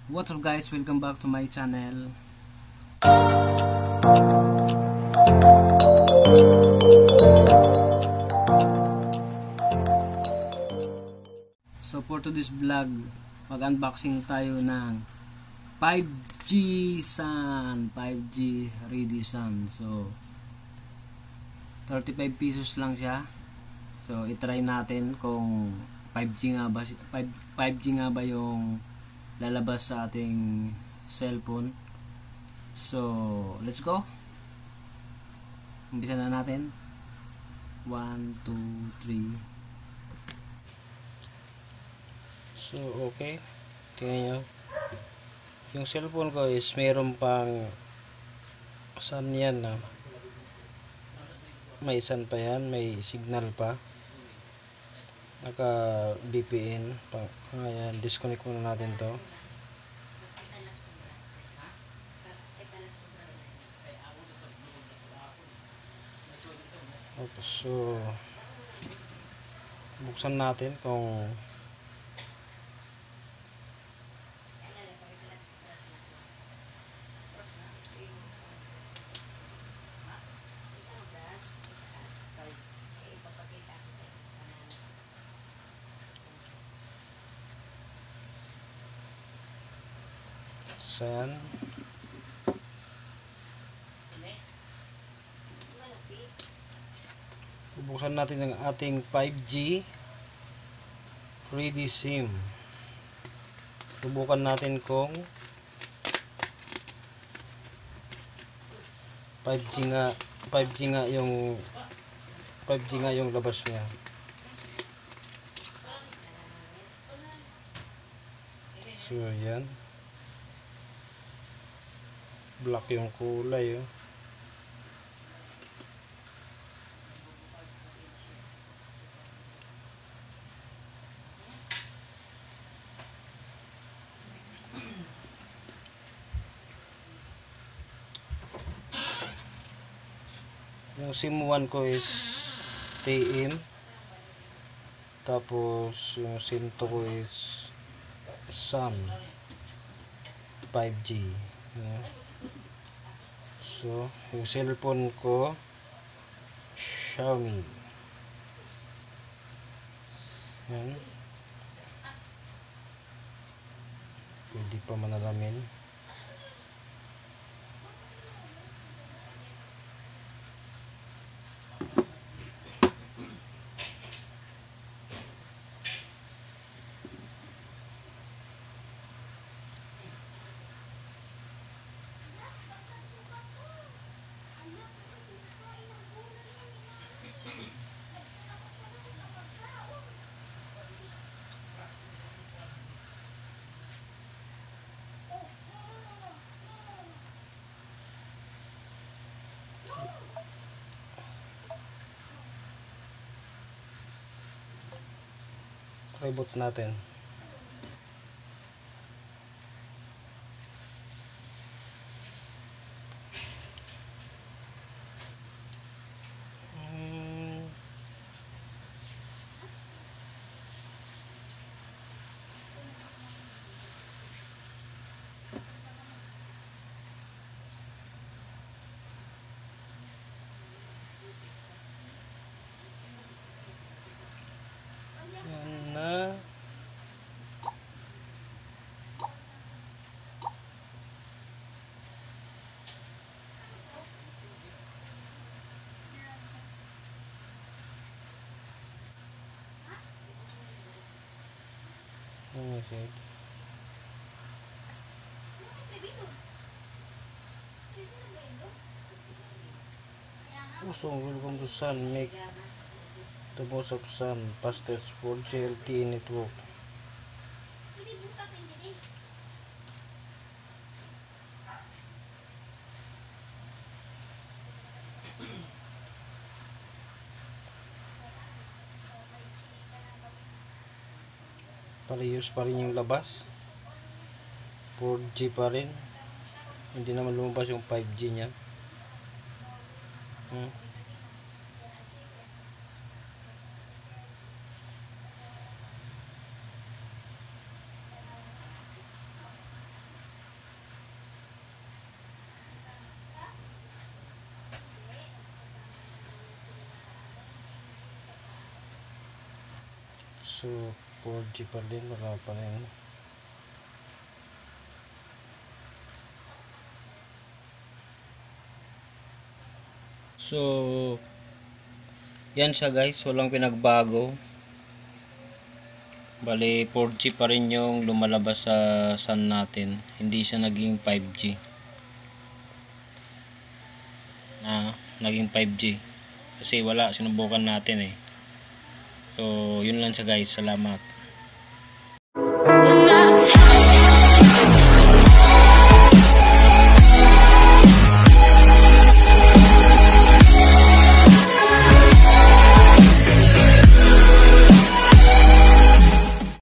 What's up guys, welcome back to my channel. So for today's vlog, mag-unboxing tayo ng 5G Sun, 5G Ready Sun. So 35 pesos lang siya. So i-try natin kung 5G nga ba 5G nga ba yung lalabas sa ating cellphone. So let's go. Umpisa na natin. 1, 2, 3. So okay, tingnan nyo, yung cellphone ko is mayroon pang sun yan na may sun pa yan, may signal pa, naka VPN pa. Ayan, disconnect muna natin to. So buksan natin kung sun. Buksan natin ang ating 5G Ready SIM. Subukan natin kung 5G nga yung labas niya. So yan, black yung kulay oh. Yung SIM 1 ko is TM, tapos yung SIM 2 ko is Sun 5G. So yung cellphone ko Xiaomi. Yan, pwede pa manalamin. Reboot natin. Yan na. Okay. So welcome to Sun, make the most of Sun fastest 4G LTE network. Parehas pa rin yung labas, 4G pa rin, hindi naman lumabas yung 5G nya. So 4G pa din, wala pa rin. So yan siya guys, walang pinagbago. Bali 4G pa rin yung lumalabas sa sun natin, hindi siya naging 5G. Naging 5G kasi wala, sinubukan natin eh. So yun lang siya guys, salamat.